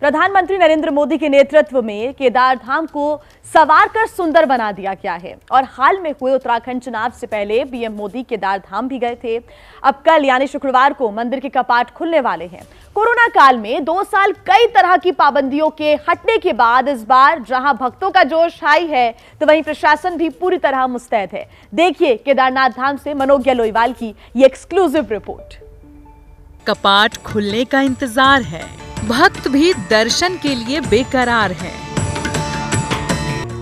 प्रधानमंत्री नरेंद्र मोदी के नेतृत्व में केदार धाम को संवार कर सुंदर बना दिया गया है और हाल में हुए उत्तराखंड चुनाव से पहले पीएम मोदी केदार धाम भी गए थे। अब कल यानी शुक्रवार को मंदिर के कपाट खुलने वाले हैं। कोरोना काल में 2 साल कई तरह की पाबंदियों के हटने के बाद इस बार जहां भक्तों का जोश हाई है तो वहीं प्रशासन भी पूरी तरह मुस्तैद है। देखिए केदारनाथ धाम से मनोज्ञा लोईवाल की ये एक्सक्लूसिव रिपोर्ट। कपाट खुलने का इंतजार है, भक्त भी दर्शन के लिए बेकरार हैं।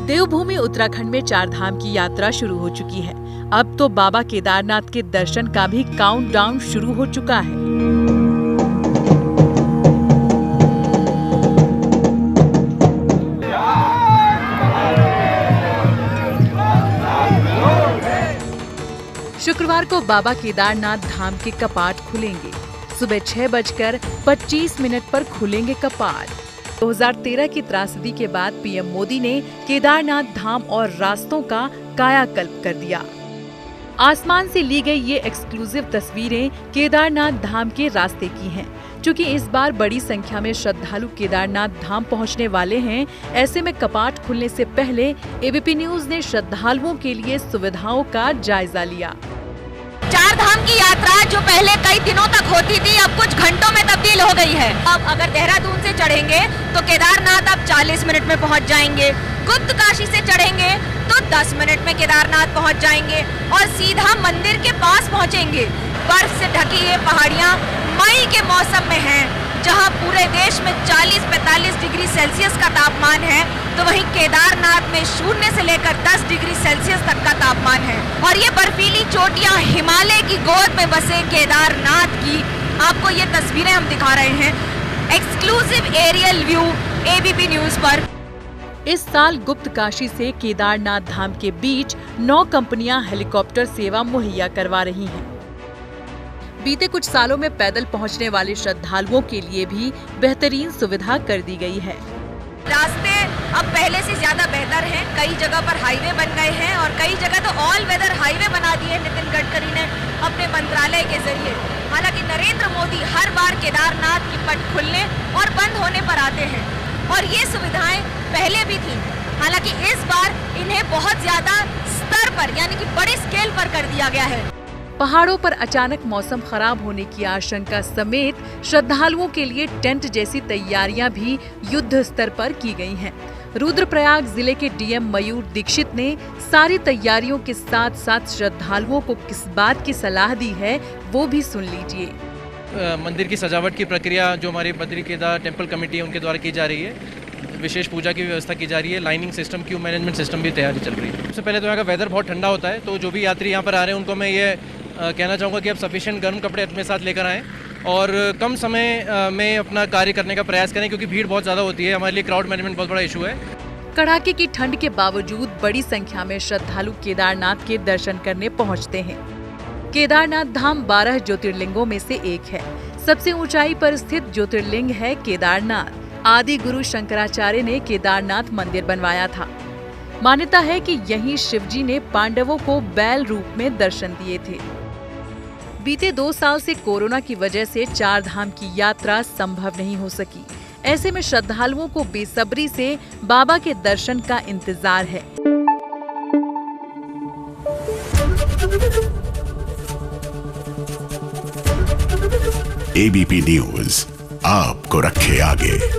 देवभूमि उत्तराखंड में 4 धाम की यात्रा शुरू हो चुकी है। अब तो बाबा केदारनाथ के दर्शन का भी काउंटडाउन शुरू हो चुका है। शुक्रवार को बाबा केदारनाथ धाम के कपाट खुलेंगे। सुबह 6:25 पर खुलेंगे कपाट। 2013 की त्रासदी के बाद पीएम मोदी ने केदारनाथ धाम और रास्तों का कायाकल्प कर दिया। आसमान से ली गई ये एक्सक्लूसिव तस्वीरें केदारनाथ धाम के रास्ते की हैं। चूँकि इस बार बड़ी संख्या में श्रद्धालु केदारनाथ धाम पहुंचने वाले हैं, ऐसे में कपाट खुलने से पहले एबीपी न्यूज ने श्रद्धालुओं के लिए सुविधाओं का जायजा लिया। 4 धाम की यात्रा जो पहले कई दिनों तक होती थी अब कुछ घंटों में तब्दील हो गई है। अब अगर देहरादून से चढ़ेंगे तो केदारनाथ अब 40 मिनट में पहुंच जाएंगे। गुप्त काशी से चढ़ेंगे तो 10 मिनट में केदारनाथ पहुंच जाएंगे और सीधा मंदिर के पास पहुंचेंगे। बर्फ से ढकी ये पहाड़ियां मई के मौसम में हैं, जहां पूरे देश में 40-45 डिग्री सेल्सियस का तापमान है, तो वहीं केदारनाथ में 0 से लेकर 10 डिग्री सेल्सियस तक का तापमान है। और ये बर्फीली चोटियां हिमालय की गोद में बसे केदारनाथ की आपको ये तस्वीरें हम दिखा रहे हैं। Exclusive aerial view ABP news पर। इस साल गुप्त काशी से केदारनाथ धाम के बीच 9 कंपनियां हेलीकॉप्टर सेवा मुहैया करवा रही हैं। बीते कुछ सालों में पैदल पहुंचने वाले श्रद्धालुओं के लिए भी बेहतरीन सुविधा कर दी गई है। रास्ते अब पहले से ज्यादा बेहतर हैं। कई जगह पर हाईवे बन गए हैं और कई जगह तो ऑल वेदर हाईवे बना दिए नितिन गडकरी ने अपने मंत्रालय के जरिए। हालांकि नरेंद्र मोदी हर बार केदारनाथ की पट खुलने और बंद होने पर आते हैं और ये सुविधाएं पहले भी थी। हालांकि इस बार इन्हें बहुत ज्यादा स्तर पर यानी कि बड़े स्केल पर कर दिया गया है। पहाड़ों पर अचानक मौसम खराब होने की आशंका समेत श्रद्धालुओं के लिए टेंट जैसी तैयारियां भी युद्ध स्तर पर की गई हैं। रुद्रप्रयाग जिले के डीएम मयूर दीक्षित ने सारी तैयारियों के साथ साथ श्रद्धालुओं को किस बात की सलाह दी है वो भी सुन लीजिए। मंदिर की सजावट की प्रक्रिया जो हमारी बद्री केदार टेम्पल कमेटी है उनके द्वारा की जा रही है। विशेष पूजा की व्यवस्था की जा रही है। Lining system, Q management system भी तैयारी चल रही है। सबसे पहले तो यहाँ का वेदर बहुत ठंडा होता है, तो जो भी यात्री यहाँ पर आ रहे हैं उनको मैं ये कहना चाहूँगा कि आप सफिशिएंट गर्म कपड़े अपने साथ लेकर आएँ और कम समय में अपना कार्य करने का प्रयास करें, क्योंकि भीड़ बहुत ज़्यादा होती है। हमारे लिए क्राउड मैनेजमेंट बहुत बड़ा इशू है। कड़ाके की ठंड के बावजूद बड़ी संख्या में श्रद्धालु केदारनाथ के दर्शन करने पहुँचते हैं। केदारनाथ धाम 12 ज्योतिर्लिंगों में से एक है। सबसे ऊंचाई पर स्थित ज्योतिर्लिंग है केदारनाथ। आदि गुरु शंकराचार्य ने केदारनाथ मंदिर बनवाया था। मान्यता है कि यहीं शिवजी ने पांडवों को बैल रूप में दर्शन दिए थे। बीते 2 साल से कोरोना की वजह से 4 धाम की यात्रा संभव नहीं हो सकी। ऐसे में श्रद्धालुओं को बेसब्री से बाबा के दर्शन का इंतजार है। एबीपी न्यूज आपको रखे आगे।